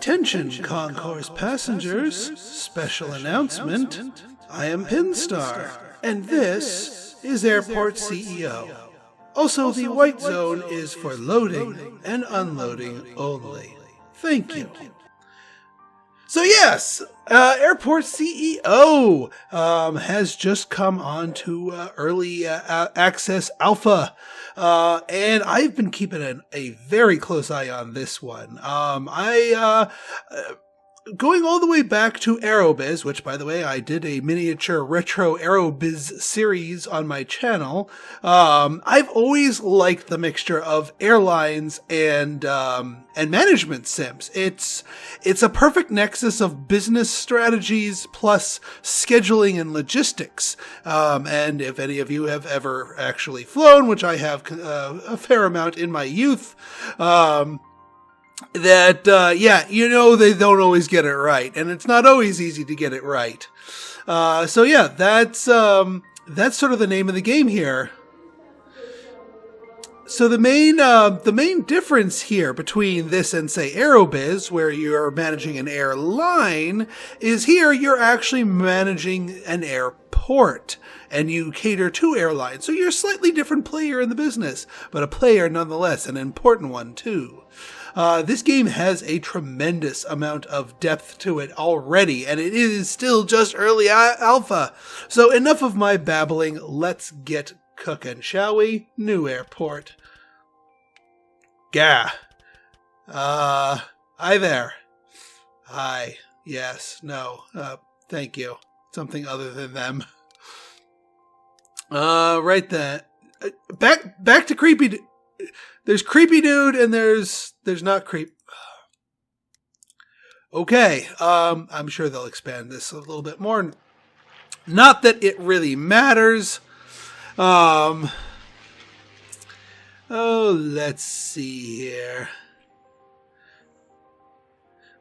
Attention, concourse passengers. Special announcement. I am Pinstar, and this is Airport CEO. Also, the white zone is for loading and unloading only. Thank you. So yes, Airport CEO has just come on to early access alpha, and I've been keeping a very close eye on this one. Going all the way back to Aerobiz, which, by the way, I did a miniature retro Aerobiz series on my channel. I've always liked the mixture of airlines and management sims. It's a perfect nexus of business strategies plus scheduling and logistics. And if any of you have ever actually flown, which I have a fair amount in my youth, they don't always get it right, and it's not always easy to get it right. That's sort of the name of the game here. So the main difference here between this and, say, Aerobiz, where you're managing an airline, is here you're actually managing an airport, and you cater to airlines. So you're a slightly different player in the business, but a player nonetheless, an important one too. This game has a tremendous amount of depth to it already, and it is still just early alpha. So enough of my babbling, let's get cooking, shall we? New airport. Gah. Hi there. Hi. Yes. No. Thank you. Something other than them. Right then. Back to creepy. There's creepy dude and there's not creep. Okay. I'm sure they'll expand this a little bit more. Not that it really matters. Let's see here.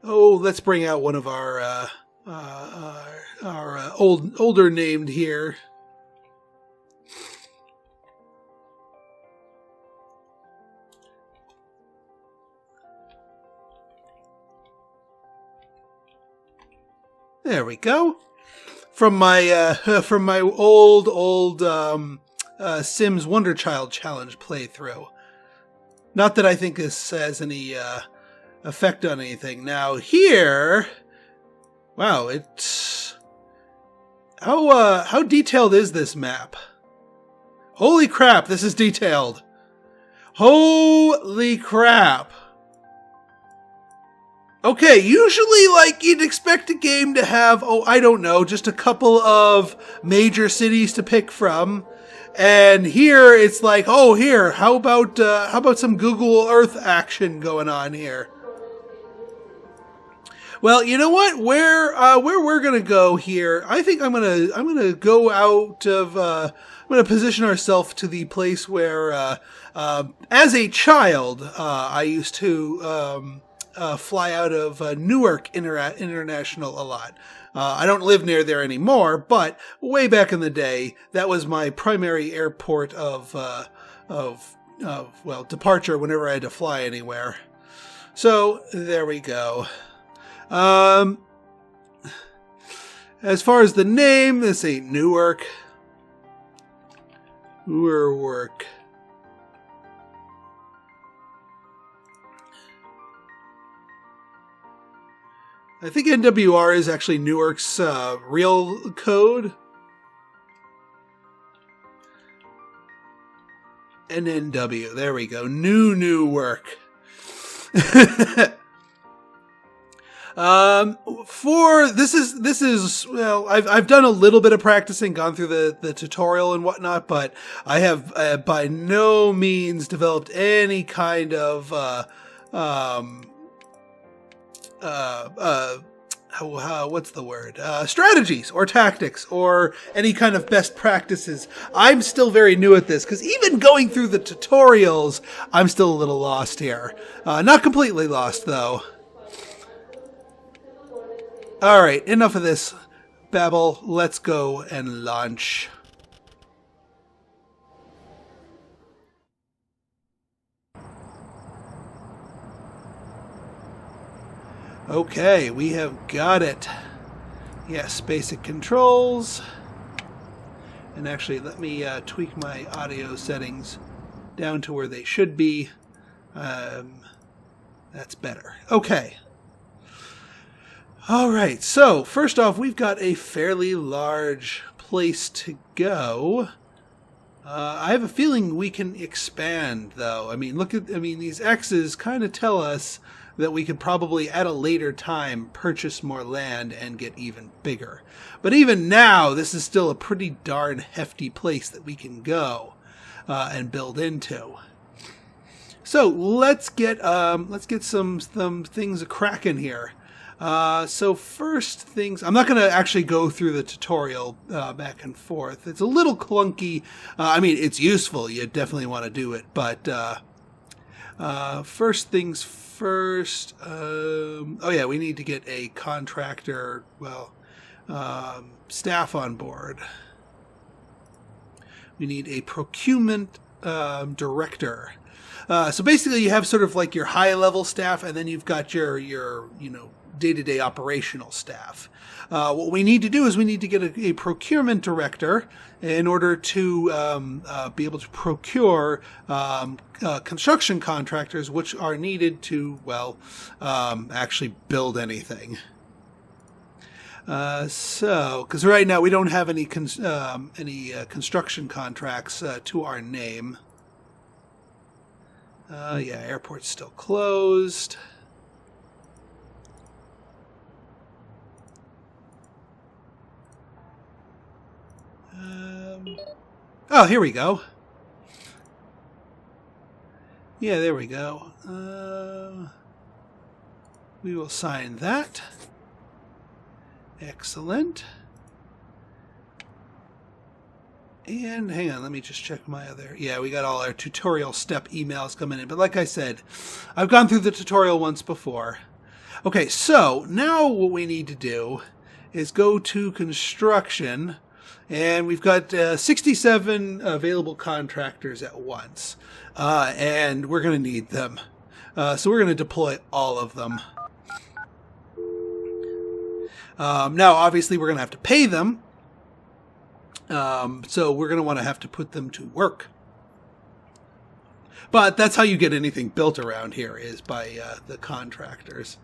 Let's bring out one of our older named here. There we go. From my old Sims Wonder Child Challenge playthrough. Not that I think this has any effect on anything. Now here, wow, it's how detailed is this map? Holy crap, this is detailed. Holy crap. Okay, usually, you'd expect a game to have, I don't know, just a couple of major cities to pick from. And here, it's like, here, how about some Google Earth action going on here? Well, you know what? Where we're gonna go here, I think I'm gonna go out of, I'm gonna position ourselves to the place where, as a child, I used to, fly out of Newark International a lot. I don't live near there anymore, but way back in the day, that was my primary airport of departure whenever I had to fly anywhere. So there we go. As far as the name, this ain't Newark. Newark. I think NWR is actually Newark's real code. NNW, there we go. Newark. I've done a little bit of practicing, gone through the tutorial and whatnot, but I have by no means developed any kind of what's the word? Strategies or tactics or any kind of best practices. I'm still very new at this because even going through the tutorials, I'm still a little lost here. Not completely lost though. All right, enough of this babble. Let's go and launch. Okay, we have got it. Yes, basic controls. And actually, let me tweak my audio settings down to where they should be. That's better. Okay. All right, so first off, we've got a fairly large place to go. I have a feeling we can expand, though. I mean, these X's kind of tell us that we could probably, at a later time, purchase more land and get even bigger. But even now, this is still a pretty darn hefty place that we can go and build into. So let's get some things a-crackin' here. So first things, I'm not going to actually go through the tutorial back and forth. It's a little clunky. I mean, it's useful. You definitely want to do it. But first things first. Oh yeah, we need to get a contractor, staff on board. We need a procurement director. So basically, you have sort of like your high-level staff, and then you've got your day-to-day operational staff. What we need to do is we need to get a procurement director in order to be able to procure construction contractors, which are needed to, actually build anything. Because right now we don't have any construction contracts to our name. Yeah, airport's still closed. Oh, here we go. Yeah, there we go. We will sign that. Excellent. And hang on, let me just check my other... Yeah, we got all our tutorial step emails coming in. But like I said, I've gone through the tutorial once before. Okay, so now what we need to do is go to construction. And we've got 67 available contractors at once. And we're going to need them. So we're going to deploy all of them. Now, obviously, we're going to have to pay them. So we're going to have to put them to work. But that's how you get anything built around here, is by the contractors.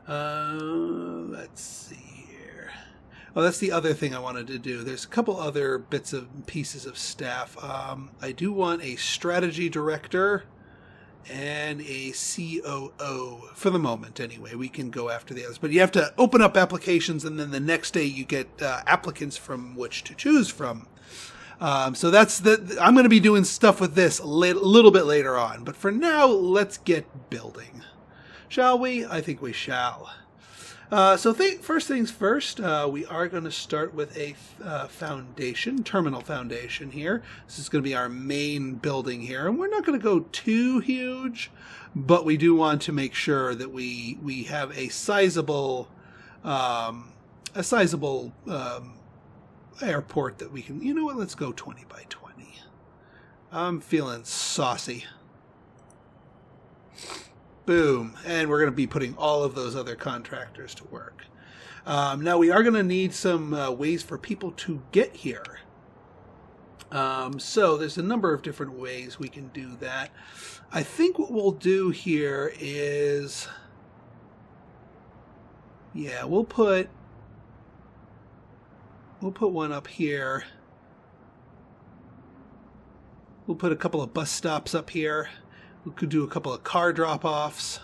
Let's see here. Oh, that's the other thing I wanted to do. There's a couple other bits and pieces of staff. I do want a strategy director and a COO for the moment anyway. We can go after the others. But you have to open up applications, and then the next day you get applicants from which to choose from. So that's I'm going to be doing stuff with this a little bit later on. But for now, let's get building. Shall we? I think we shall. First things first, we are going to start with a terminal foundation here. This is going to be our main building here. And we're not going to go too huge, but we do want to make sure that we have a sizable airport that we can, you know what, let's go 20 by 20. I'm feeling saucy. Boom. And we're going to be putting all of those other contractors to work. Now, we are going to need some ways for people to get here. So there's a number of different ways we can do that. I think what we'll do here is... Yeah, we'll put one up here. We'll put a couple of bus stops up here. We could do a couple of car drop-offs.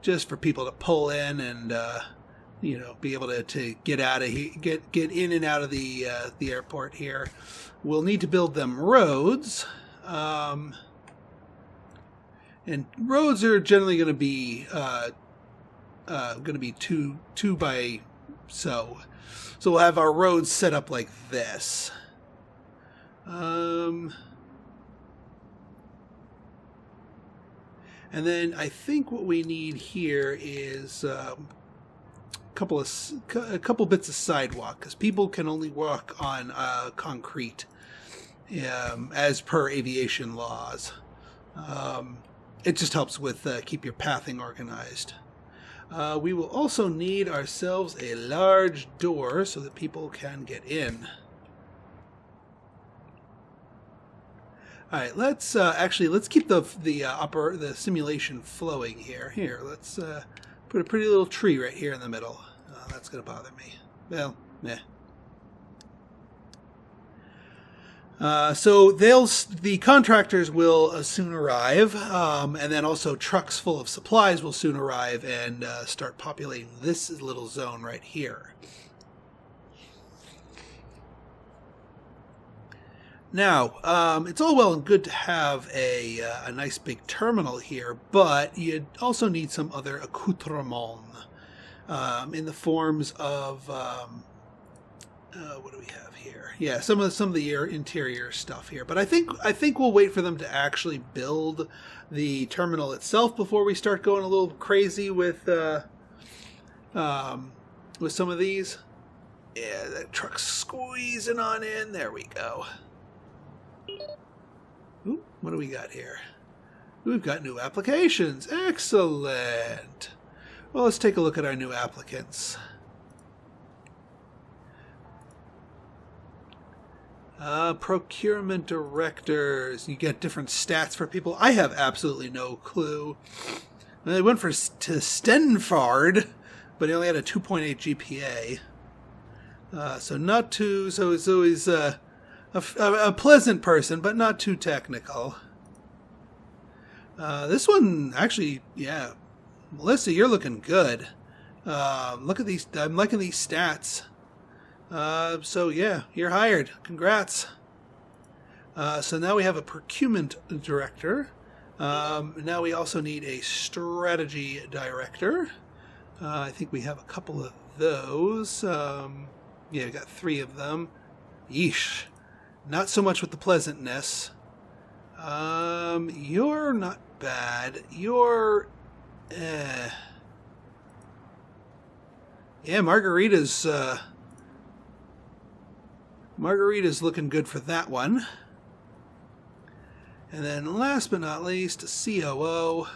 Just for people to pull in and, be able to get out of here, get in and out of the airport here. We'll need to build them roads. And roads are generally going to be two by so we'll have our roads set up like this. And then I think what we need here is a couple bits of sidewalk, because people can only walk on concrete, as per aviation laws. It just helps with keep your pathing organized. We will also need ourselves a large door so that people can get in. All right, let's keep the simulation flowing here. Here, let's put a pretty little tree right here in the middle. That's gonna bother me. Well, meh. So the contractors will soon arrive, and then also trucks full of supplies will soon arrive and start populating this little zone right here. Now, it's all well and good to have a nice big terminal here, but you also need some other accoutrements in the forms of what do we have here? Yeah, some of the interior stuff here. But I think we'll wait for them to actually build the terminal itself before we start going a little crazy with some of these. Yeah, that truck's squeezing on in. There we go. Ooh, what do we got here? We've got new applications. Excellent. Well, let's take a look at our new applicants. Procurement directors. You get different stats for people. I have absolutely no clue. They went to Stenford, but he only had a 2.8 GPA. So not too. So he's a pleasant person, but not too technical. This one actually, yeah, Melissa, you're looking good. Look at these. I'm liking these stats. So yeah, you're hired. Congrats. So now we have a procurement director. Now we also need a strategy director. I think we have a couple of those. Yeah, we got 3 of them. Yeesh. Not so much with the pleasantness. You're not bad. You're... Yeah, Margarita's looking good for that one. And then last but not least, a COO.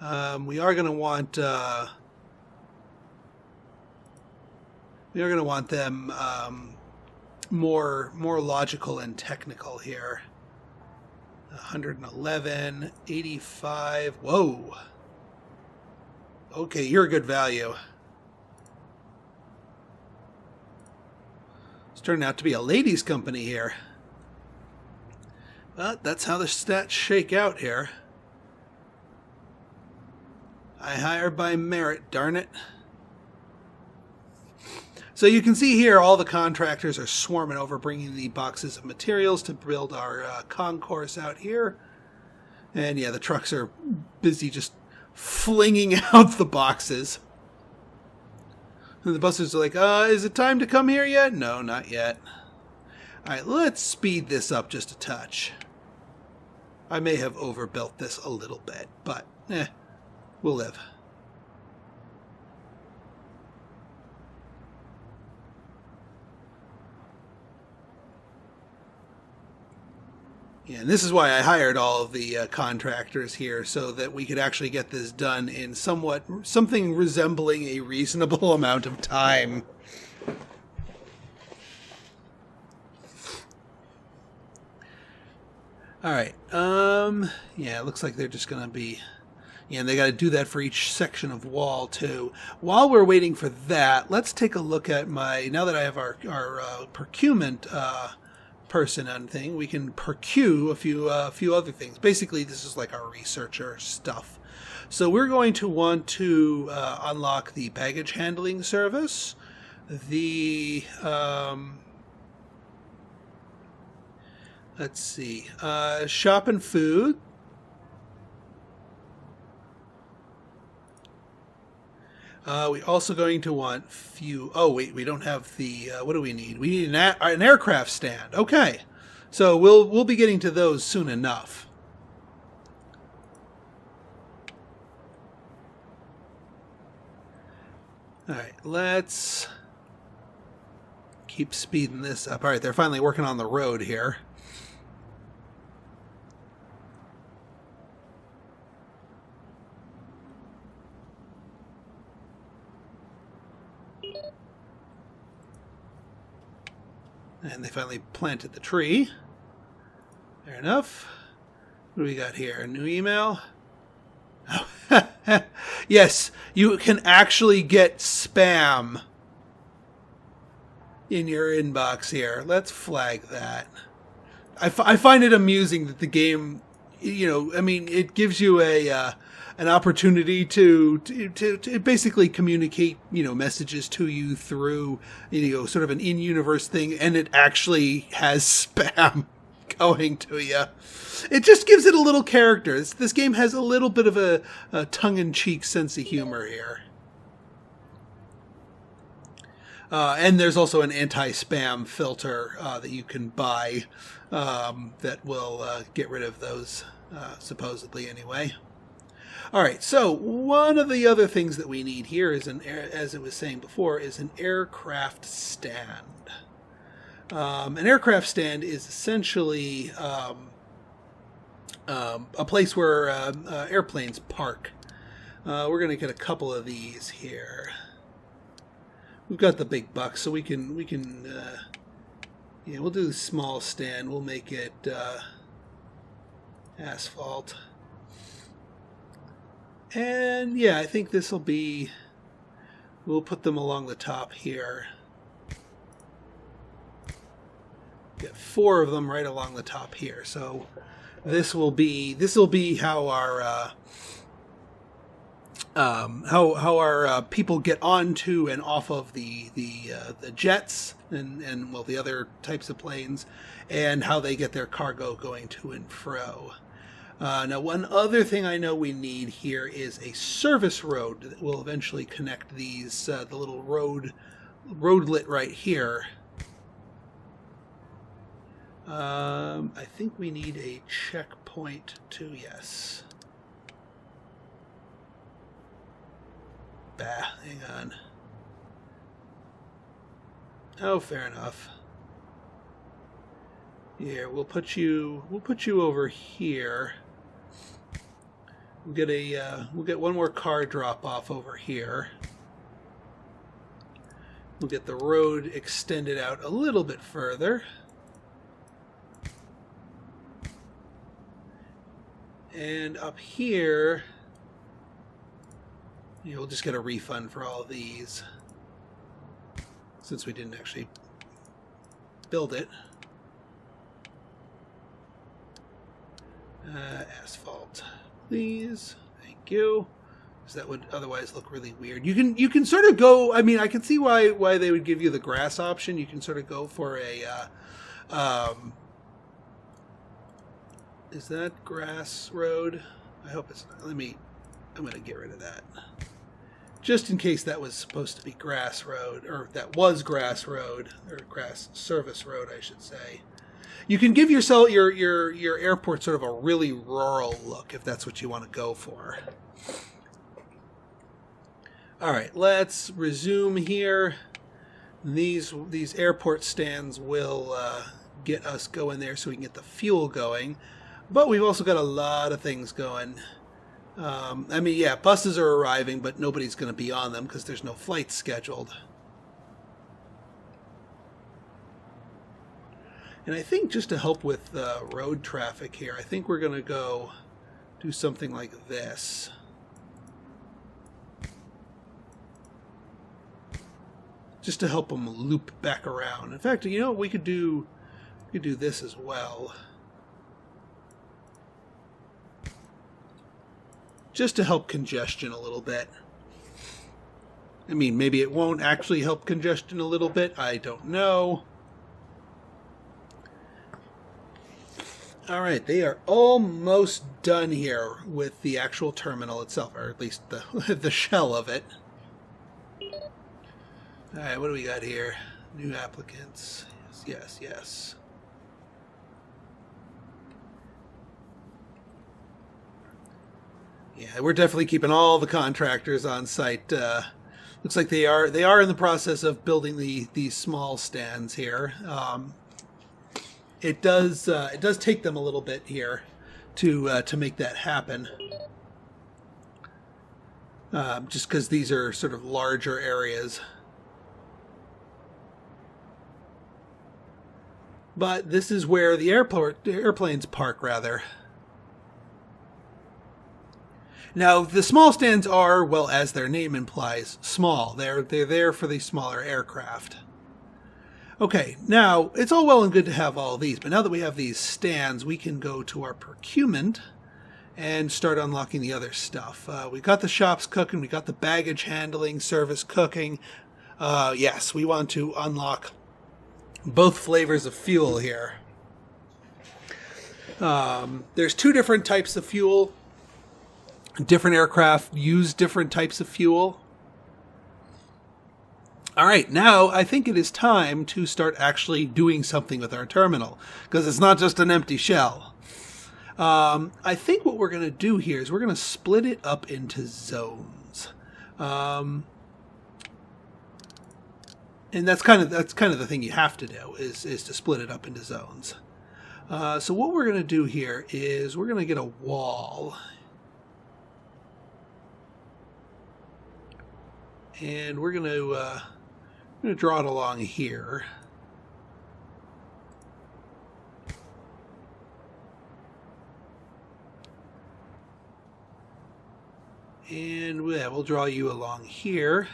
We are going to want them more logical and technical here. 111, 85. Whoa. Okay, you're a good value. It's turning out to be a ladies' company here. But that's how the stats shake out here. I hire by merit, darn it. So you can see here all the contractors are swarming over, bringing the boxes of materials to build our concourse out here. And yeah, the trucks are busy just flinging out the boxes. And the buses are like, is it time to come here yet? No, not yet. Alright, let's speed this up just a touch. I may have overbuilt this a little bit, but we'll live. Yeah, and this is why I hired all of the contractors here, so that we could actually get this done in something resembling a reasonable amount of time. Alright, yeah, it looks like they're just going to be... Yeah, and they got to do that for each section of wall, too. While we're waiting for that, let's take a look at now that I have our procurement person and thing, we can procure a few other things. Basically, this is like our researcher stuff. So we're going to want to unlock the baggage handling service, the... let's see, shop and food. We're also going to want oh wait, we don't have the, what do we need? We need an aircraft stand. Okay. So we'll be getting to those soon enough. All right, let's keep speeding this up. All right, they're finally working on the road here. And they finally planted the tree. Fair enough. What do we got here? A new email? Oh. Yes, you can actually get spam in your inbox here. Let's flag that. I find it amusing that the game, you know, I mean, it gives you an opportunity to basically communicate, you know, messages to you through, you know, sort of an in-universe thing, and it actually has spam going to you. It just gives it a little character. This game has a little bit of a tongue-in-cheek sense of humor here. And there's also an anti-spam filter that you can buy that will get rid of those, supposedly anyway. All right, so one of the other things that we need here is, as it was saying before, is an aircraft stand. An aircraft stand is essentially a place where airplanes park. We're going to get a couple of these here. We've got the big bucks, so we can yeah, we'll do the small stand. We'll make it asphalt. And yeah, I think this will be, we'll put them along the top here. Get 4 of them right along the top here. So this will be how our people get onto and off of the jets and well, the other types of planes, and how they get their cargo going to and fro. Now, one other thing I know we need here is a service road that will eventually connect these, the little roadlet right here. I think we need a checkpoint too, yes. Bah, hang on. Oh, fair enough. Here, we'll put you over here. We'll get one more car drop off over here. We'll get the road extended out a little bit further. And up here, we'll just get a refund for all of these, since we didn't actually build it. Asphalt, please. Thank you. Because that would otherwise look really weird. You can sort of go. I mean, I can see why they would give you the grass option. You can sort of go for a. Is that grass road? I hope it's not. I'm going to get rid of that. Just in case that was supposed to be grass road, or that was grass road, or grass service road, I should say. You can give yourself your airport sort of a really rural look if that's what you want to go for. All right, let's resume here. These airport stands will get us going there so we can get the fuel going. But we've also got a lot of things going. I mean, yeah, buses are arriving, but nobody's going to be on them because there's no flights scheduled. And I think just to help with road traffic here, I think we're going to go do something like this. Just to help them loop back around. In fact, you know what we could do? We could do this as well. Just to help congestion a little bit. I mean, maybe it won't actually help congestion a little bit. I don't know. All right, they are almost done here with the actual terminal itself, or at least the shell of it. All right, what do we got here? New applicants. Yes, yes. Yeah, we're definitely keeping all the contractors on site Looks like they are in the process of building these small stands here. It does take them a little bit here to make that happen. Just because these are sort of larger areas. But this is where the airplanes park, rather. Now, the small stands are, well, as their name implies, small. They're there for the smaller aircraft. Okay, now, it's all well and good to have all these, but now that we have these stands, we can go to our procurement and start unlocking the other stuff. We got the shops cooking, we got the baggage handling service cooking. Yes, we want to unlock both flavors of fuel here. There's two different types of fuel. Different aircraft use different types of fuel. All right, now I think it is time to start actually doing something with our terminal, because it's not just an empty shell. I think what we're going to do here is we're going to split it up into zones. And that's kind of the thing you have to do is to split it up into zones. So what we're going to do here is we're going to get a wall. And we're going to draw it along here. And we'll draw you along here.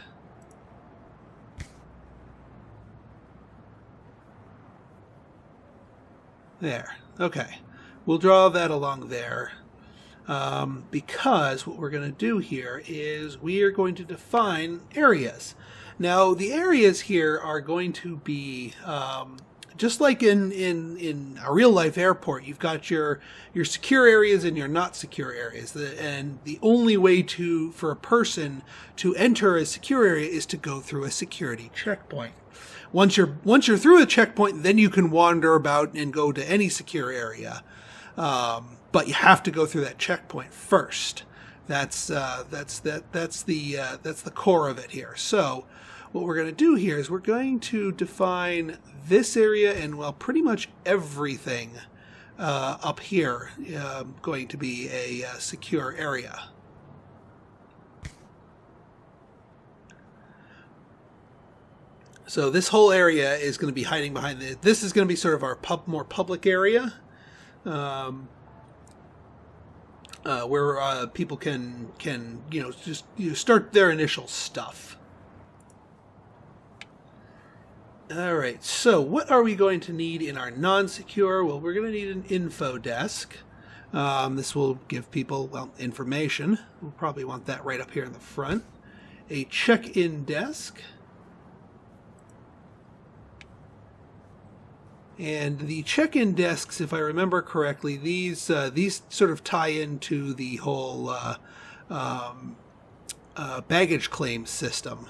There. Okay. We'll draw that along there. Because what we're going to do here is we are going to define areas. Now, the areas here are going to be just like in a real-life airport. You've got your secure areas and your not secure areas, and the only way for a person to enter a secure area is to go through a security checkpoint. Once you're through a checkpoint, then you can wander about and go to any secure area. But you have to go through that checkpoint first. That's the core of it here. So what we're going to do here is we're going to define this area and, well, pretty much everything up here going to be a secure area. So this whole area is going to be hiding behind this is going to be sort of our more public area. Where people can just start their initial stuff. All right, so what are we going to need in our non-secure? Well, we're going to need an info desk. This will give people, well, information. We'll probably want that right up here in the front. A check-in desk. And the check-in desks, if I remember correctly, these sort of tie into the whole baggage claim system.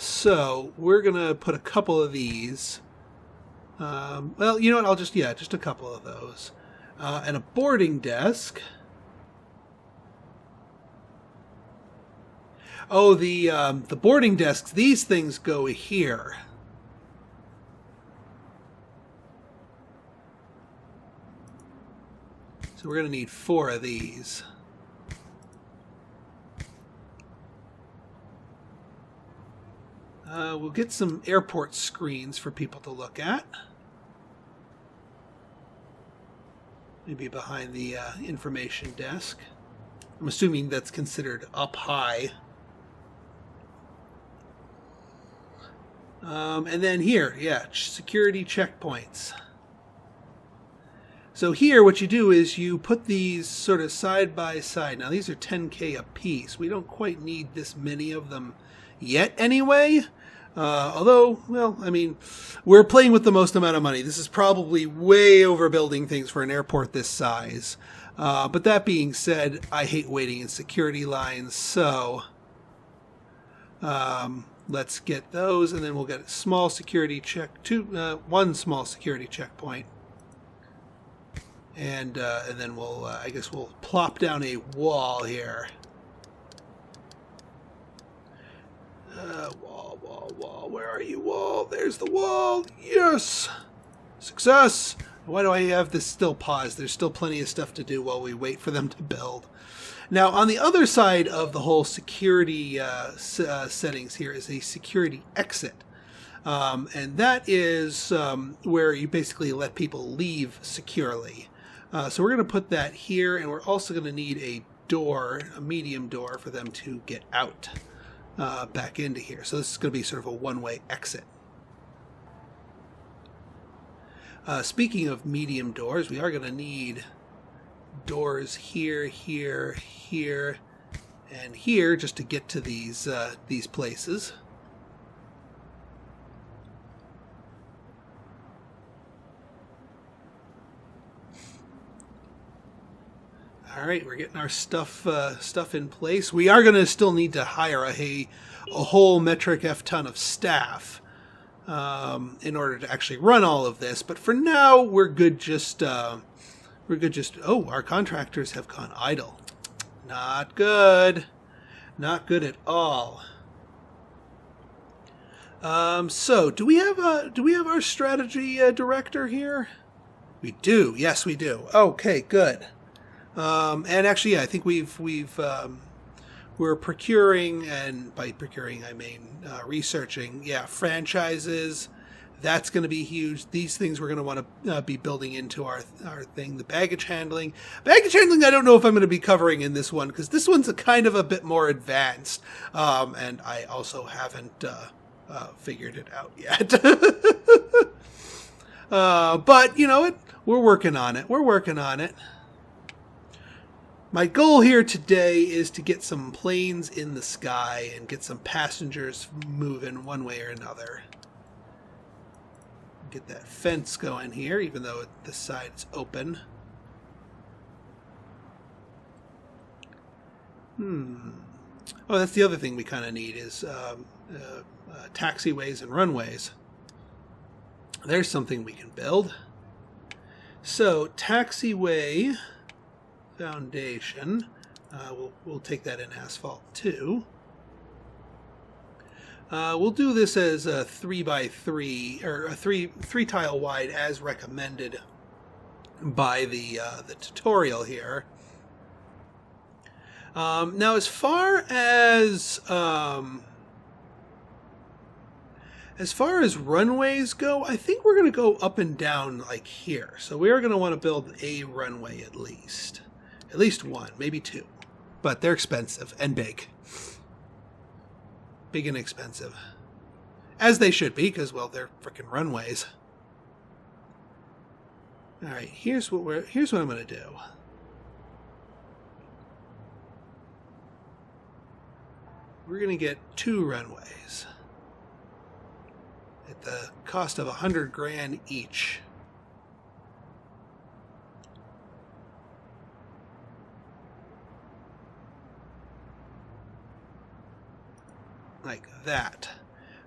So we're gonna put a couple of these. Well, you know what? I'll just a couple of those, and a boarding desk. Oh, the boarding desks. These things go here. So we're going to need 4 of these. We'll get some airport screens for people to look at. Maybe behind the information desk. I'm assuming that's considered up high. And then here, yeah, security checkpoints. So here what you do is you put these sort of side by side. Now these are 10K a piece. We don't quite need this many of them yet anyway. Although, well, I mean, we're playing with the most amount of money. This is probably way overbuilding things for an airport this size. But that being said, I hate waiting in security lines, so let's get those, and then we'll get a small security check, one small security checkpoint. And then we'll, I guess we'll plop down a wall here. Wall. Where are you, wall? There's the wall. Yes! Success! Why do I have this still paused? There's still plenty of stuff to do while we wait for them to build. Now, on the other side of the whole security settings here is a security exit. And that is where you basically let people leave securely. So we're going to put that here, and we're also going to need a door, a medium door, for them to get out back into here. So this is going to be sort of a one-way exit. Speaking of medium doors, we are going to need doors here, here, here, and here just to get to these places. All right, we're getting our stuff in place. We are going to still need to hire a whole metric F ton of staff in order to actually run all of this. But for now, we're good. Oh, our contractors have gone idle. Not good. Not good at all. So do we have our strategy director here? We do. Yes, we do. Okay, good. And actually, yeah, I think we're procuring, and by procuring I mean researching. Yeah, franchises. That's going to be huge. These things we're going to want to be building into our thing. The baggage handling. Baggage handling, I don't know if I'm going to be covering in this one because this one's a kind of a bit more advanced, and I also haven't figured it out yet. But you know, we're working on it. We're working on it. My goal here today is to get some planes in the sky and get some passengers moving one way or another. Get that fence going here, even though this side's open. Oh, that's the other thing we kind of need is taxiways and runways. There's something we can build. So, taxiway foundation. We'll take that in asphalt too. We'll do this as a 3x3 or a three tile wide as recommended by the tutorial here. Now, as far as runways go, I think we're going to go up and down like here. So we are going to want to build a runway at least one, maybe two, but they're expensive and big. Big and expensive. As they should be, because, well, they're frickin' runways. Alright, here's what I'm going to do. We're going to get 2 runways. At the cost of $100,000 each. Like that.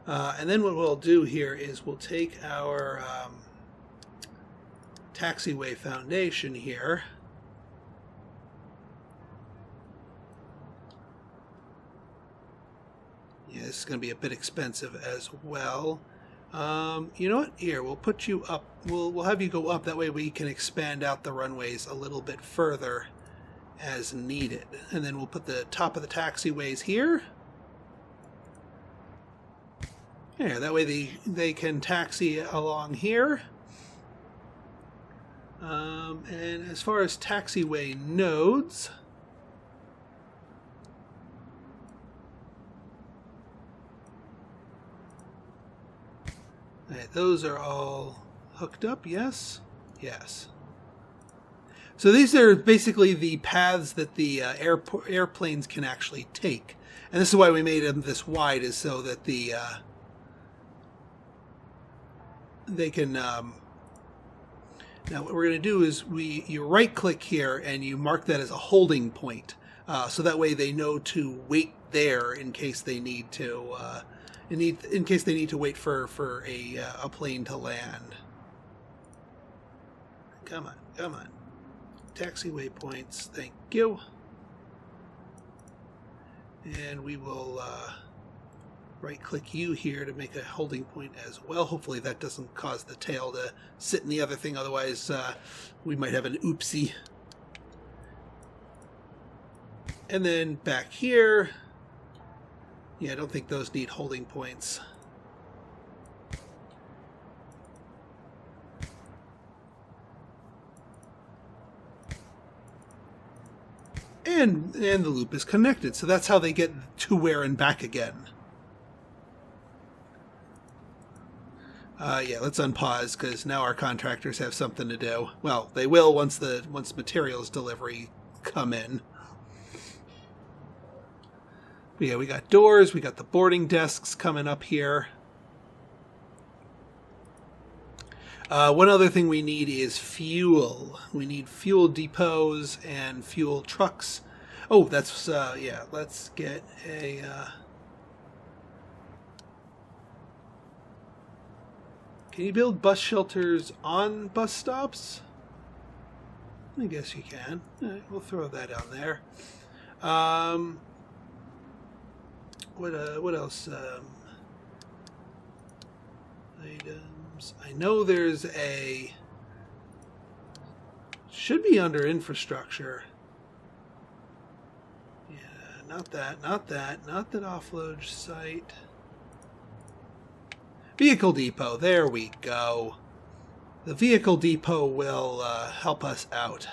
And then what we'll do here is we'll take our taxiway foundation here. Yeah, this is going to be a bit expensive as well. You know what? Here, we'll put you up. We'll have you go up. That way we can expand out the runways a little bit further as needed. And then we'll put the top of the taxiways here. Yeah, that way they can taxi along here. And as far as taxiway nodes, those are all hooked up, yes? Yes. So these are basically the paths that the airplanes can actually take. And this is why we made them this wide, is so that they can... now what we're going to do is you right click here and you mark that as a holding point. So that way they know to wait there in case they need to... in case they need to wait for a plane to land. Come on, come on. Taxiway points, thank you. And we will right-click you here to make a holding point as well. Hopefully that doesn't cause the tail to sit in the other thing. Otherwise, we might have an oopsie. And then back here, yeah, I don't think those need holding points. And the loop is connected, so that's how they get to where and back again. Yeah, let's unpause because now our contractors have something to do. Well, they will once materials delivery come in. But yeah, we got doors, we got the boarding desks coming up here. One other thing we need is fuel. We need fuel depots and fuel trucks. Oh, that's, yeah, let's get a... Can you build bus shelters on bus stops? I guess you can. All right, we'll throw that on there. What else? Items. I know there's a... Should be under infrastructure. Yeah, not that offload site. Vehicle depot, there we go. The vehicle depot will help us out.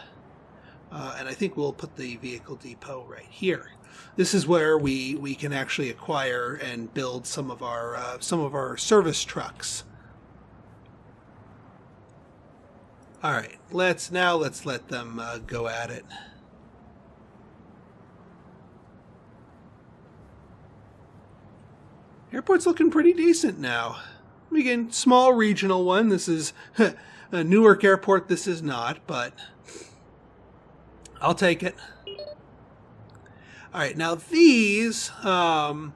And I think we'll put the vehicle depot right here. This is where we can actually acquire and build some of our service trucks. All right, let's let them go at it. Airport's looking pretty decent now. Again, small regional one. This is a Newark Airport. This is not, but I'll take it. All right, now these, what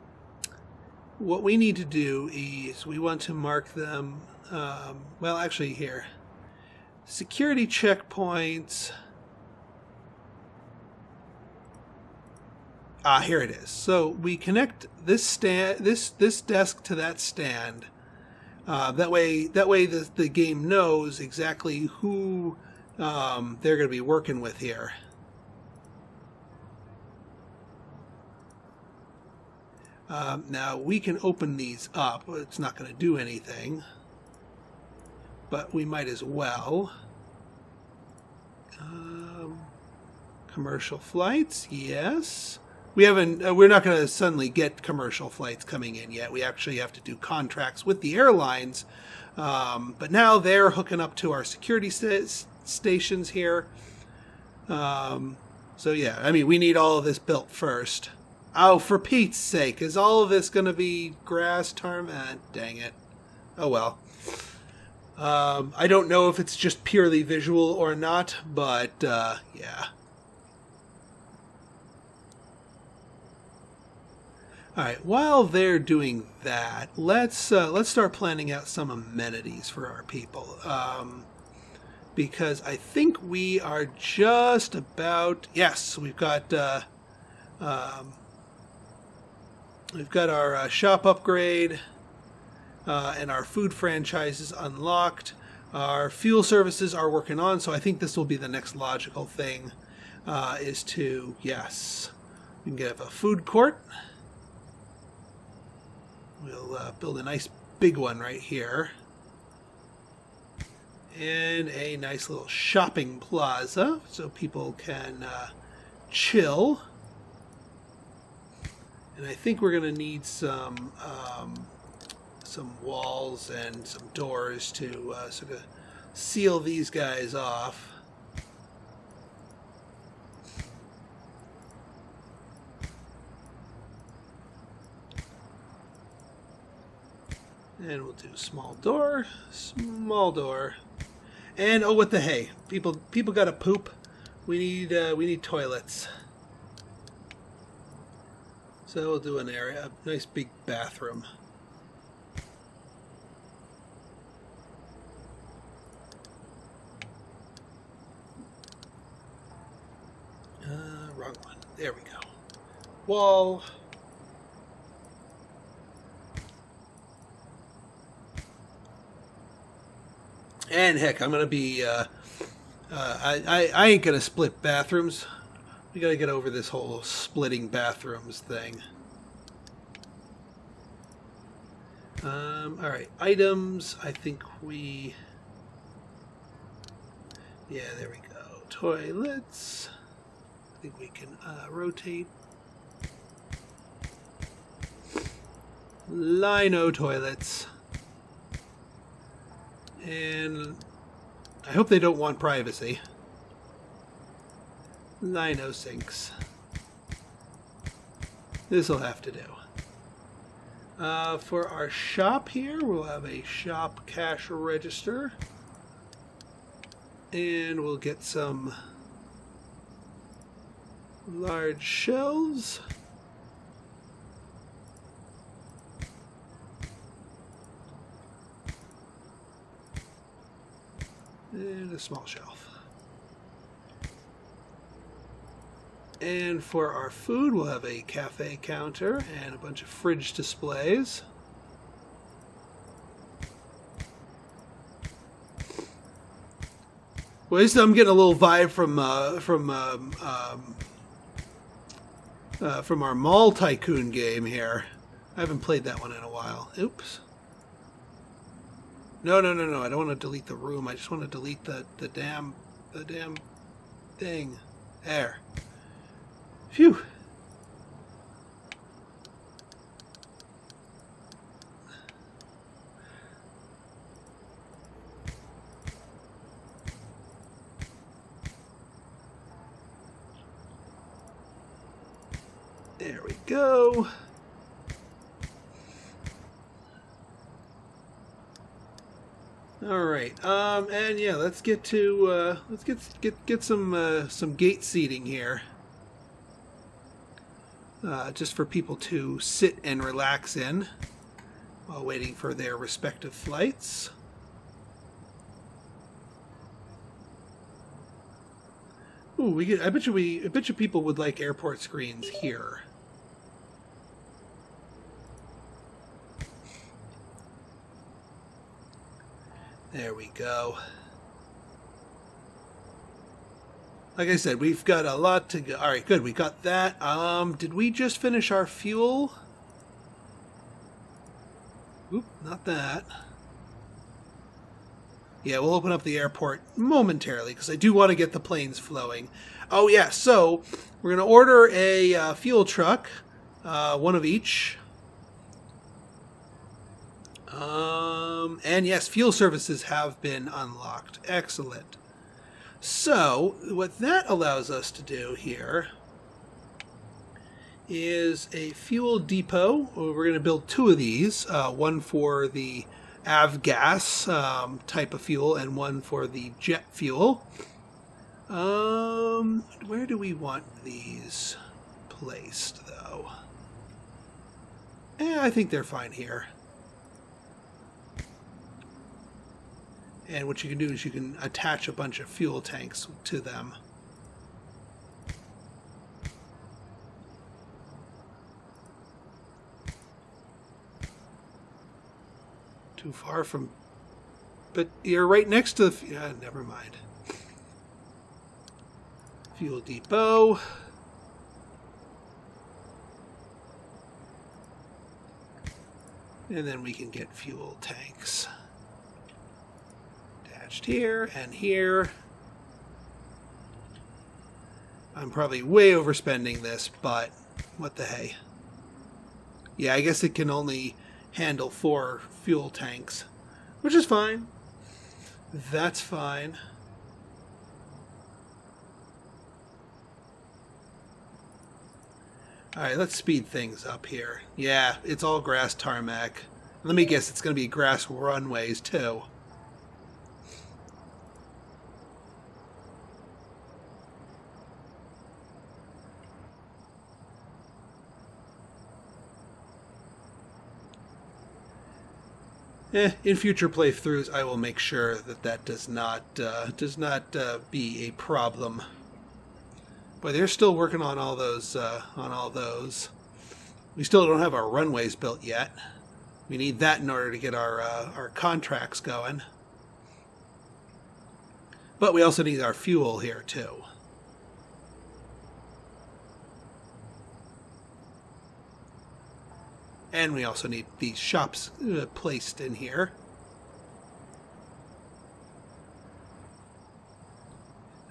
we need to do is we want to mark them, well, actually here. Security checkpoints. Here it is. So we connect this stand, this desk to that stand. That way the game knows exactly who they're going to be working with here. Now we can open these up. It's not going to do anything, but we might as well. Commercial flights, yes. We haven't. We're not going to suddenly get commercial flights coming in yet. We actually have to do contracts with the airlines. But now they're hooking up to our security stations here. So yeah, I mean, we need all of this built first. Oh, for Pete's sake, is all of this going to be grass, tarmac? Dang it. Oh well. I don't know if it's just purely visual or not, but yeah. All right, while they're doing that, let's start planning out some amenities for our people. Because I think we are just about, yes, we've got our shop upgrade and our food franchises unlocked. Our fuel services are working on, so I think this will be the next logical thing, is to, yes, we can get a food court. We'll build a nice big one right here. And a nice little shopping plaza so people can chill. And I think we're going to need some walls and some doors to sort of seal these guys off. And we'll do small door, and oh, what the hey! People got to poop. We need toilets. So we'll do a nice big bathroom. Wrong one. There we go. Wall. And heck, I'm going to be... I ain't going to split bathrooms. We got to get over this whole splitting bathrooms thing. Alright, items. I think we... Yeah, there we go. Toilets. I think we can rotate. Lino toilets. And I hope they don't want privacy. Lino sinks. This'll have to do. For our shop here, we'll have a shop cash register. And we'll get some large shelves. And a small shelf. And for our food, we'll have a cafe counter and a bunch of fridge displays. Well, at least I'm getting a little vibe from our Mall Tycoon game here. I haven't played that one in a while. Oops. No. I don't want to delete the room. I just want to delete the damn thing. There. Phew. There we go. All right. And yeah, let's get to let's get some gate seating here. Just for people to sit and relax in while waiting for their respective flights. Ooh, I bet you people would like airport screens here. There we go. Like I said, we've got a lot to go. All right, good. We got that. Did we just finish our fuel? Oop, not that. Yeah, we'll open up the airport momentarily because I do want to get the planes flowing. Oh yeah, so we're going to order a fuel truck, one of each. And yes, fuel services have been unlocked. Excellent. So, what that allows us to do here is a fuel depot. We're going to build two of these, one for the avgas type of fuel and one for the jet fuel. Where do we want these placed, though? I think they're fine here. And what you can do is you can attach a bunch of fuel tanks to them. Too far from... But you're right next to the... Yeah, never mind. Fuel depot. And then we can get fuel tanks. Here and here. I'm probably way overspending this, but what the hey. Yeah, I guess it can only handle 4 fuel tanks, which is fine. That's fine. Alright, let's speed things up here. Yeah, it's all grass tarmac. Let me guess, it's going to be grass runways too. In future playthroughs, I will make sure that that does not be a problem. But they're still working on all those. We still don't have our runways built yet. We need that in order to get our contracts going. But we also need our fuel here too. And we also need these shops placed in here.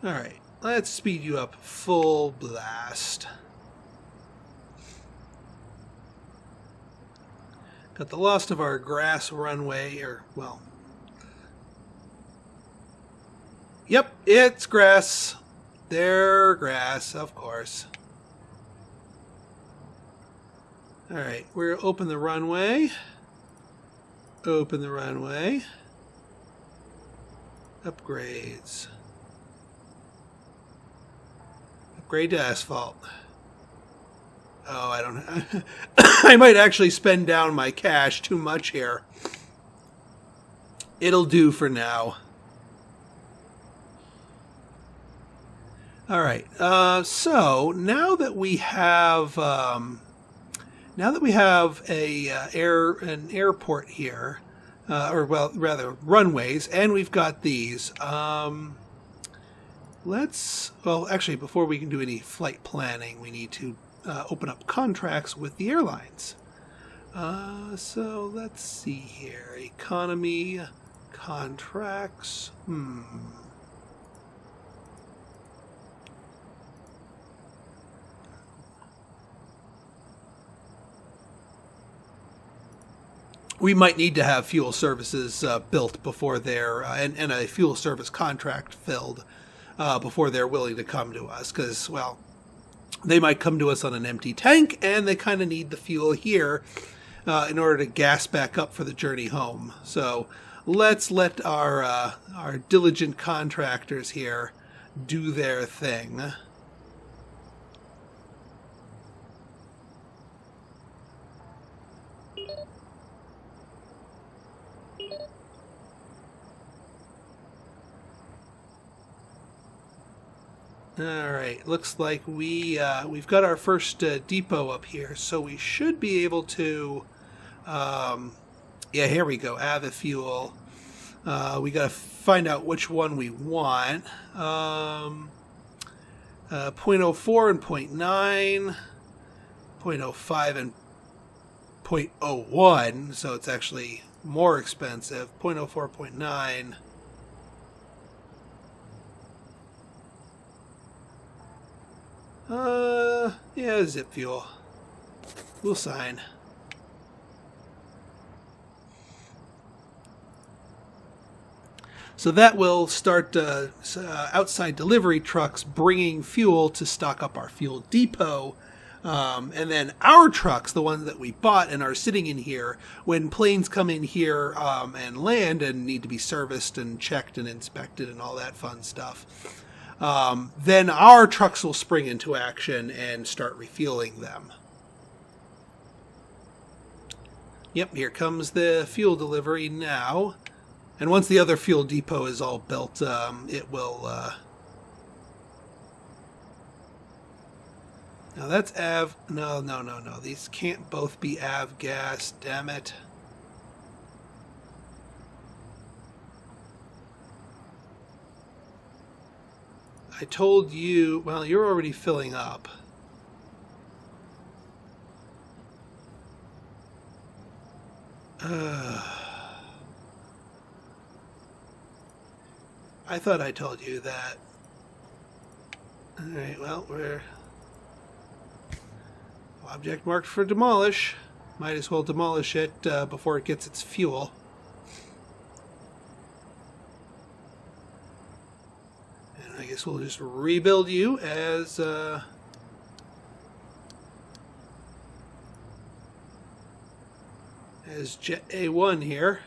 Alright, let's speed you up full blast. Got the loss of our grass runway, or, well... Yep, it's grass. They're grass, of course. Alright, we're open the runway. Open the runway. Upgrades. Upgrade to asphalt. Oh, I don't... I might actually spend down my cash too much here. It'll do for now. All right. So now that we have an airport here, or well, rather runways, and we've got these. Well, actually, before we can do any flight planning, we need to open up contracts with the airlines. So let's see here. Economy, contracts. We might need to have fuel services built before they're, and a fuel service contract filled before they're willing to come to us, because, well, they might come to us on an empty tank, and they kind of need the fuel here in order to gas back up for the journey home. So let's let our diligent contractors here do their thing. Alright, looks like we've got our first depot up here, so we should be able to, yeah, here we go, Avifuel. We got to find out which one we want. 0.04 and 0.9, 0.05 and 0.01, so it's actually more expensive. 0.04, 0.9. Yeah, zip fuel. We'll sign. So that will start outside delivery trucks bringing fuel to stock up our fuel depot. And then our trucks, the ones that we bought and are sitting in here, when planes come in here and land and need to be serviced and checked and inspected and all that fun stuff, then our trucks will spring into action and start refueling them. Yep, here comes the fuel delivery now. And once the other fuel depot is all built, it will... Now that's Av... No. These can't both be Avgas, damn it. I told you... Well, you're already filling up. I thought I told you that. Alright, well, we're... Object marked for demolish. Might as well demolish it before it gets its fuel. And I guess we'll just rebuild you as... as Jet A1 here.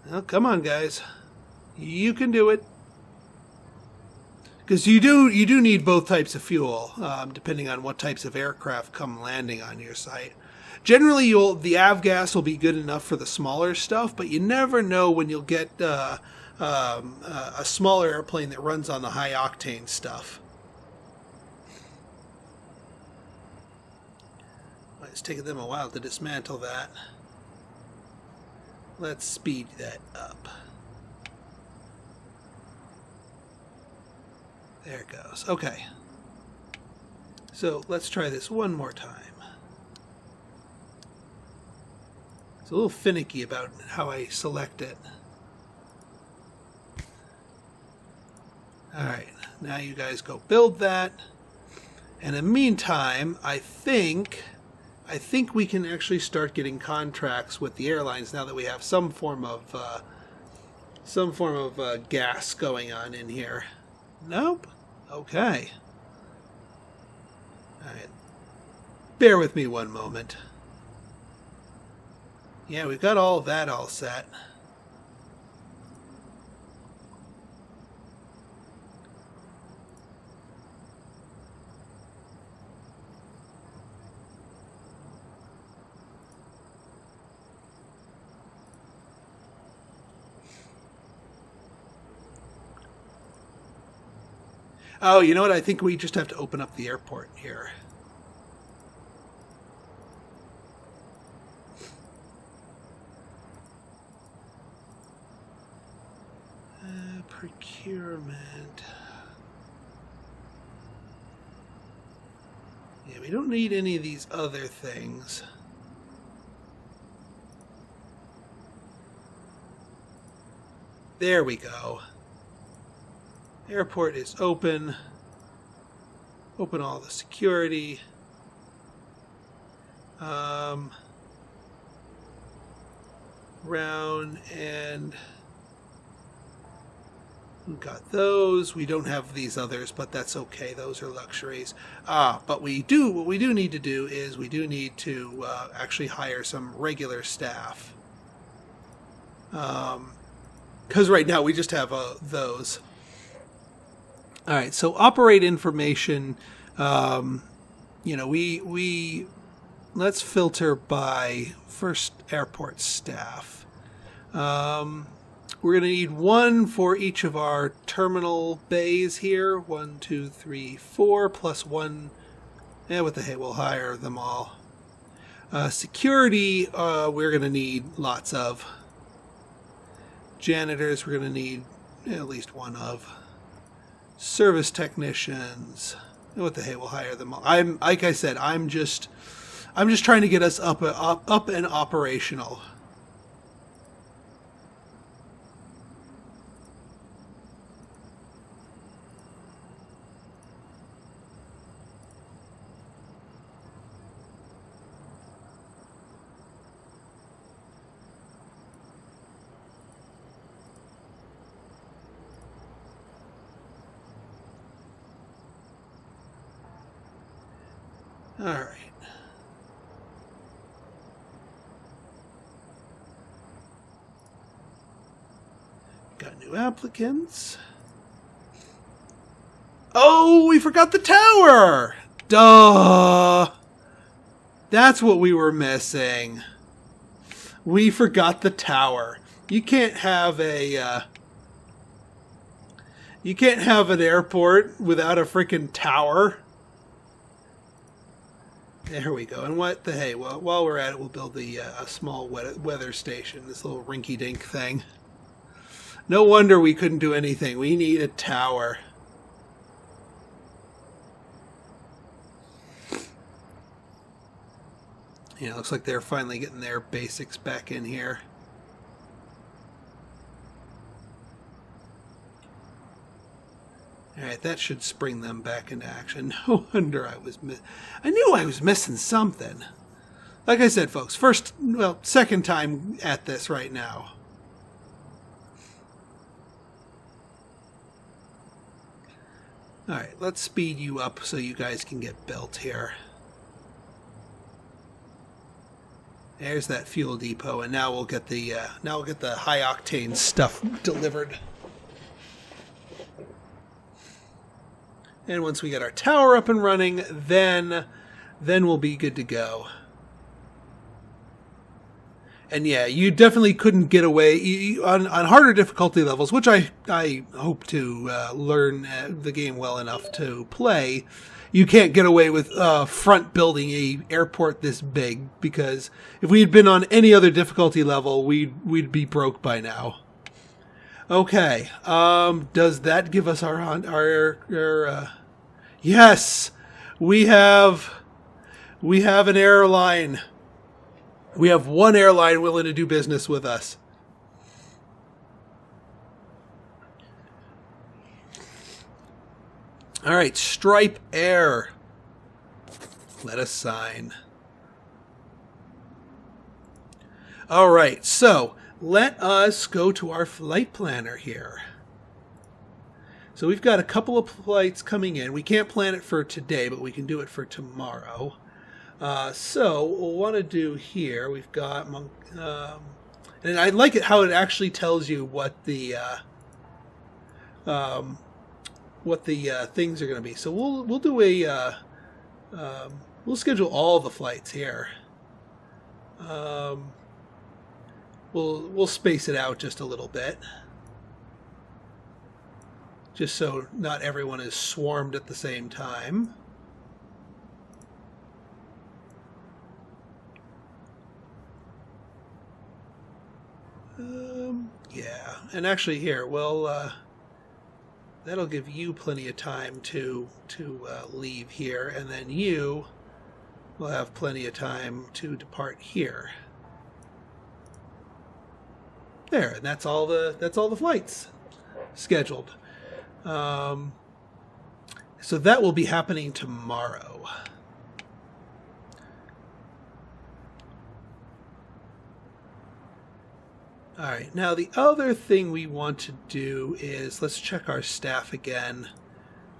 Well, come on, guys. You can do it. Because you do need both types of fuel, depending on what types of aircraft come landing on your site. Generally, the avgas will be good enough for the smaller stuff, but you never know when you'll get a smaller airplane that runs on the high octane stuff. It's taken them a while to dismantle that. Let's speed that up. There it goes. Okay. So let's try this one more time. It's a little finicky about how I select it. Alright, now you guys go build that. And in the meantime, I think we can actually start getting contracts with the airlines now that we have some form of gas going on in here. Nope. Okay. Alright. Bear with me one moment. Yeah, we've got all of that all set. Oh, you know what? I think we just have to open up the airport here. Procurement. Yeah, we don't need any of these other things. There we go. Airport is open. Open all the security. Round and we've got those. We don't have these others, but that's okay. Those are luxuries. But what we do need to do is we do need to actually hire some regular staff. Because right now we just have those. All right, so operate information. You know, we let's filter by first airport staff. We're going to need one for each of our terminal bays here. 1, 2, 3, 4, plus one. Yeah, what the heck? We'll hire them all. Security, we're going to need lots of. Janitors, we're going to need at least one of. Service technicians. What the heck? We'll hire them all. Like I said, I'm just trying to get us up and operational. All right. Got new applicants. Oh, we forgot the tower. Duh. That's what we were missing. We forgot the tower. You can't have an airport without a freaking tower. There we go. And what the hey? Well, while we're at it, we'll build a small weather station. This little rinky-dink thing. No wonder we couldn't do anything. We need a tower. Yeah, looks like they're finally getting their basics back in here. Alright, that should spring them back into action. No wonder I knew I was missing something. Like I said, folks, second time at this right now. Alright, let's speed you up so you guys can get built here. There's that fuel depot, and now we'll get the high octane stuff delivered. And once we get our tower up and running, then we'll be good to go. And yeah, you definitely couldn't get away on harder difficulty levels, which I hope to learn the game well enough to play. you can't get away with front building a airport this big, because if we had been on any other difficulty level, we'd be broke by now. Okay, does that give us our yes, we have an airline. We have one airline willing to do business with us. All right, Stripe Air. Let us sign. All right, so let us go to our flight planner here. So we've got a couple of flights coming in. We can't plan it for today, but we can do it for tomorrow. So what we'll want to do here, we've got, and I like it how it actually tells you what the things are going to be. So we'll do a we'll schedule all the flights here. We'll space it out just a little bit, just so not everyone is swarmed at the same time. Yeah, and actually here, well, that'll give you plenty of time to leave here, and then you will have plenty of time to depart here. There, and that's all the flights scheduled. So that will be happening tomorrow. All right, now the other thing we want to do is let's check our staff again,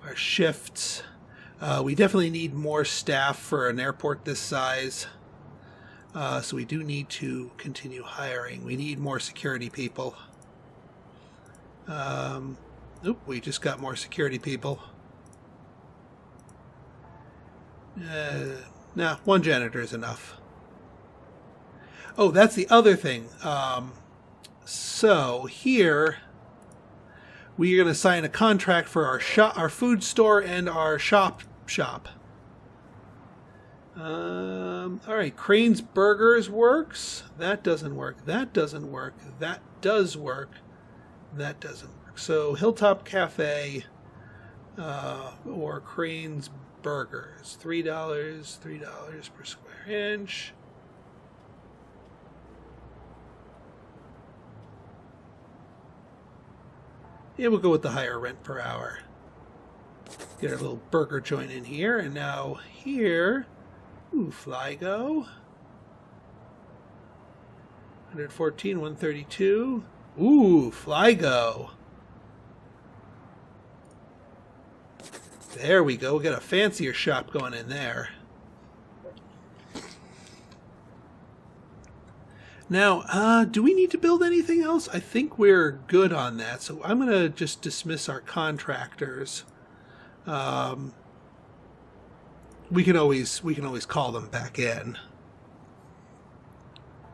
our shifts. We definitely need more staff for an airport this size. So we do need to continue hiring. We need more security people. We just got more security people. Nah, one janitor is enough. Oh, that's the other thing. So here we are going to sign a contract for our food store and our shop. All right, Crane's Burgers works. That doesn't work. That doesn't work. That does work. That doesn't work. So Hilltop Cafe or Crane's Burgers. $3 per square inch. Yeah, we'll go with the higher rent per hour. Get our little burger joint in here, and now here, Flygo. 114, 132. Flygo. There we go. We got a fancier shop going in there. Now, do we need to build anything else? I think we're good on that, so I'm going to just dismiss our contractors. We can always call them back in.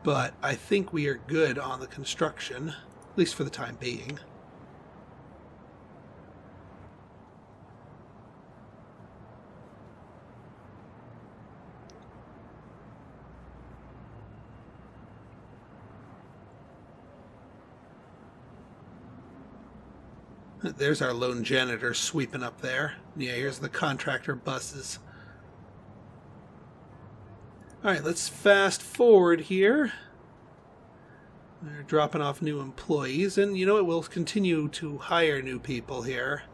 But I think we are good on the construction, at least for the time being. There's our lone janitor sweeping up there. Yeah, here's the contractor buses. All right, let's fast forward here. They're dropping off new employees, and you know what? We'll continue to hire new people here.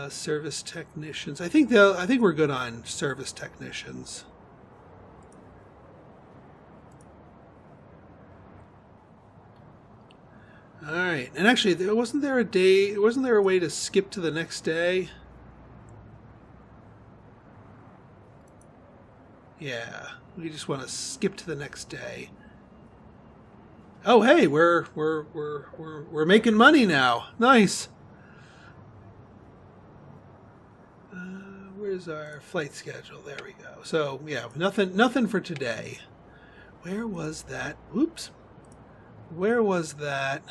Service technicians. I think we're good on service technicians. All right, and actually, wasn't there a way to skip to the next day? Yeah, we just want to skip to the next day. Oh, hey, we're making money now. Nice. Where's our flight schedule? There we go. So yeah, nothing for today. Where was that? Oops. Where was that?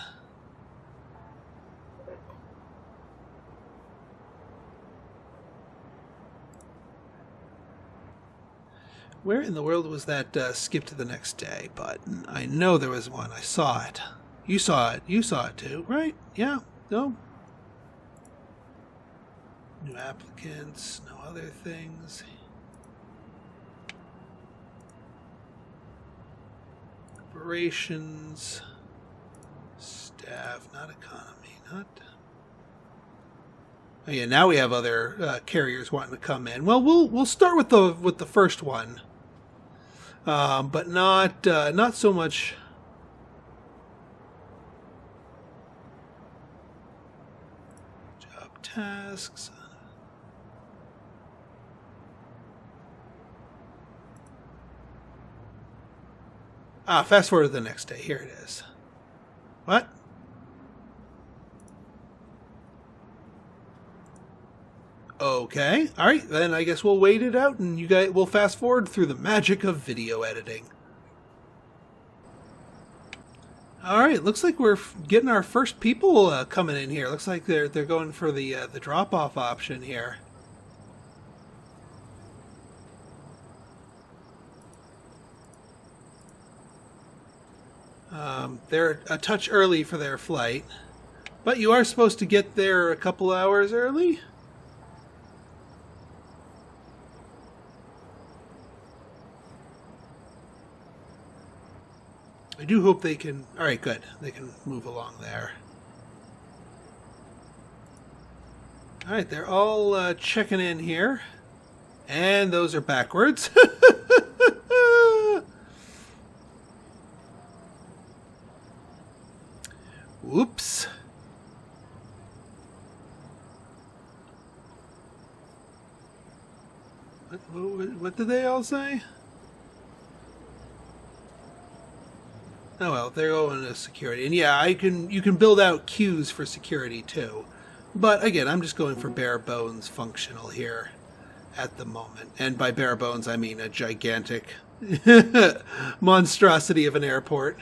Where in the world was that skip to the next day button? I know there was one. I saw it. You saw it. You saw it too, right? Yeah. No? New applicants. No other things. Operations. Staff. Not economy. Not... Oh yeah, now we have other carriers wanting to come in. Well, we'll start with the first one. But not so much. Job tasks. Fast forward to the next day. Here it is. What? Okay. All right. Then I guess we'll wait it out, and you guys will fast forward through the magic of video editing. All right. Looks like we're getting our first people coming in here. Looks like they're going for the drop off option here. They're a touch early for their flight, but you are supposed to get there a couple hours early. I do hope they can... Alright, good. They can move along there. Alright, they're all checking in here. And those are backwards. Whoops. What did they all say? Oh well, they're going to security. And yeah, you can build out queues for security too. But again, I'm just going for bare bones functional here at the moment. And by bare bones, I mean a gigantic monstrosity of an airport.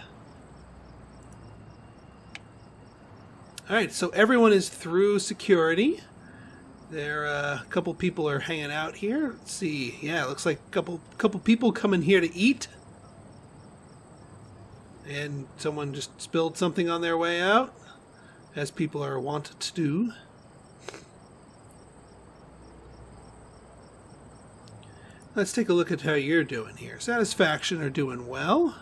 Alright, so everyone is through security. There a couple people are hanging out here. Let's see. Yeah, it looks like a couple people coming here to eat. And someone just spilled something on their way out, as people are wanted to do. Let's take a look at how you're doing here. Satisfaction are doing well.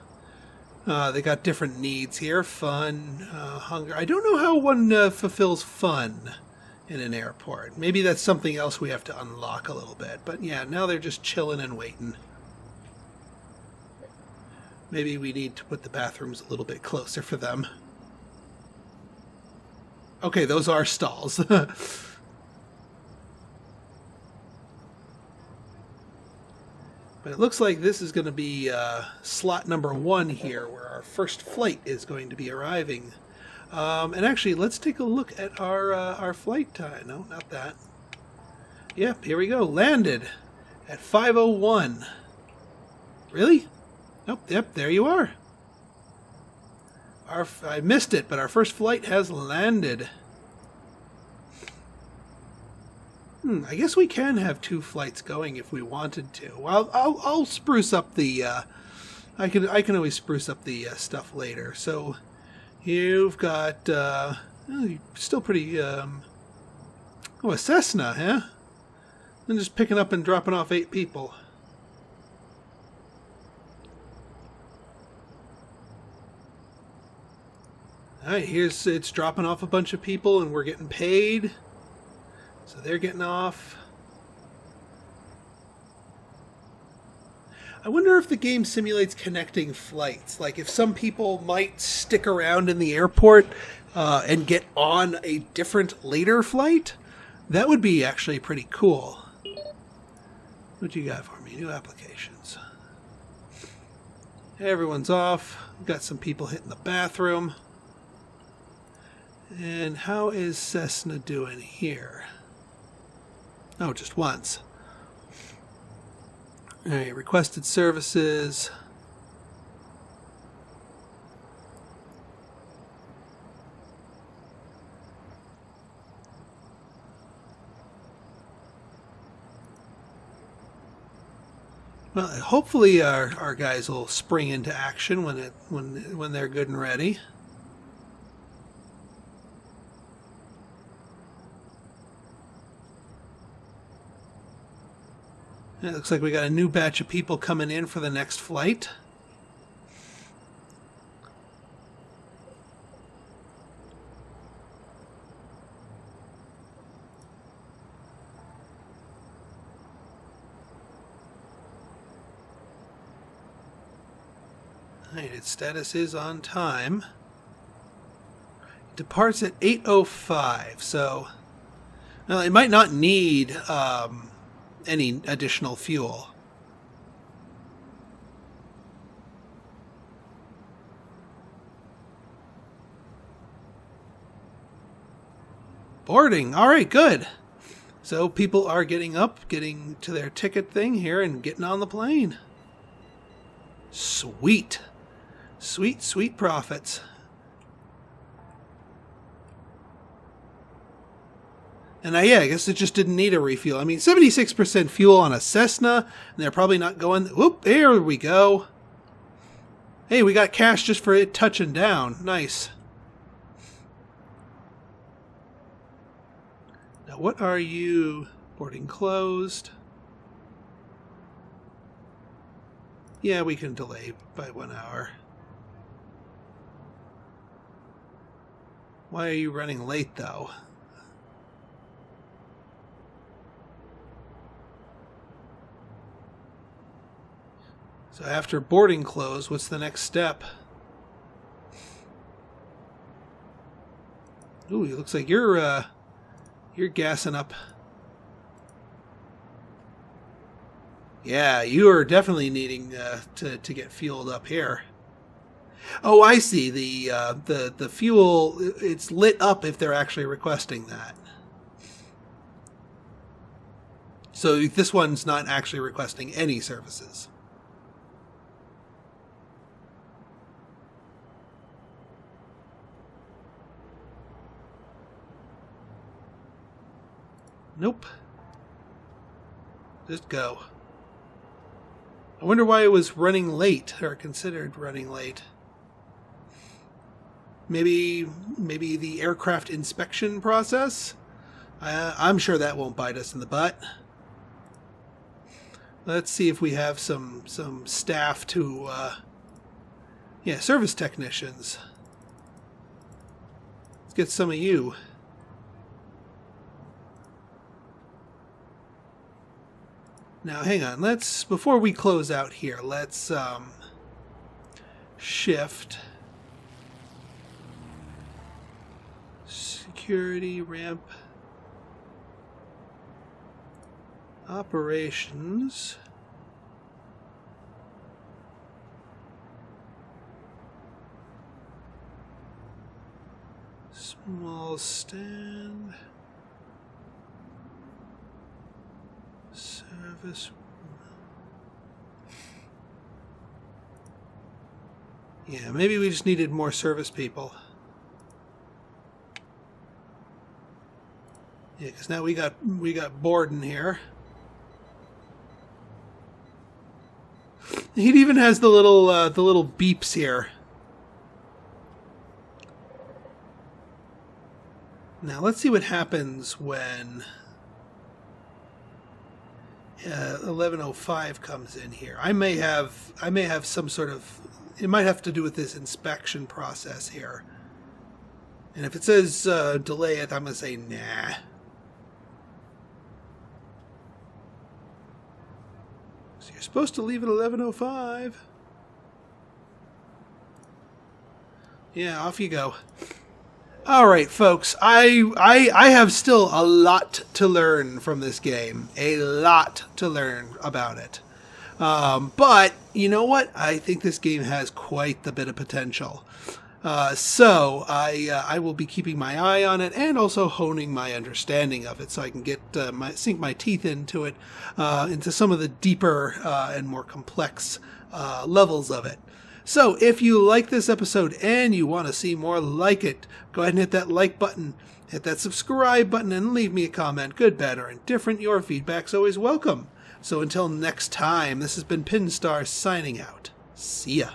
They got different needs here. Fun, hunger. I don't know how one fulfills fun in an airport. Maybe that's something else we have to unlock a little bit. But yeah, now they're just chilling and waiting. Maybe we need to put the bathrooms a little bit closer for them. Okay, those are stalls. But it looks like this is going to be slot number 1 here, where our first flight is going to be arriving. And actually, let's take a look at our flight time. No, not that. Yep, here we go. Landed at 5:01. Really? Nope, yep, there you are. I missed it, but our first flight has landed. I guess we can have 2 flights going if we wanted to. Well, I'll spruce up the... I can always spruce up the stuff later. So you've got... still pretty... oh, a Cessna, huh? I'm just picking up and dropping off 8 people. Alright, it's dropping off a bunch of people and we're getting paid. So they're getting off. I wonder if the game simulates connecting flights. Like if some people might stick around in the airport and get on a different later flight. That would be actually pretty cool. What you got for me? New applications. Everyone's off. We've got some people hitting the bathroom. And how is Cessna doing here? Oh, just once. Alright, requested services. Well, hopefully our guys will spring into action when they're good and ready. It looks like we got a new batch of people coming in for the next flight. Alright, its status is on time. It departs at 8:05, so well, it might not need any additional fuel. Boarding. All right, good. So people are getting up, getting to their ticket thing here and getting on the plane. Sweet. Sweet, sweet profits. And yeah, I guess it just didn't need a refuel. I mean, 76% fuel on a Cessna, and they're probably not going... Whoop, there we go. Hey, we got cash just for it touching down. Nice. Now, what are you? Boarding closed. Yeah, we can delay by 1 hour. Why are you running late, though? So after boarding close, what's the next step? Ooh, it looks like you're gassing up. Yeah, you are definitely needing to get fueled up here. Oh, I see. The fuel, it's lit up if they're actually requesting that. So this one's not actually requesting any services. Nope. Just go. I wonder why it was running late, or considered running late. Maybe the aircraft inspection process? I'm sure that won't bite us in the butt. Let's see if we have some staff to... yeah, service technicians. Let's get some of you. Now, hang on. Before we close out here, let's shift security ramp operations. Small stand. Service. Yeah, maybe we just needed more service people. Yeah, because now we got Borden here. He even has the little beeps here. Now let's see what happens when 11:05 comes in here. I may have some sort of... It might have to do with this inspection process here. And if it says delay it, I'm going to say nah. So you're supposed to leave at 11:05. Yeah, off you go. All right, folks. I have still a lot to learn from this game. A lot to learn about it. But you know what? I think this game has quite the bit of potential. So I will be keeping my eye on it and also honing my understanding of it, so I can get sink my teeth into it, into some of the deeper and more complex levels of it. So if you like this episode and you want to see more like it, go ahead and hit that like button, hit that subscribe button, and leave me a comment, good, bad, or indifferent. Your feedback's always welcome. So until next time, this has been Pinstar signing out. See ya.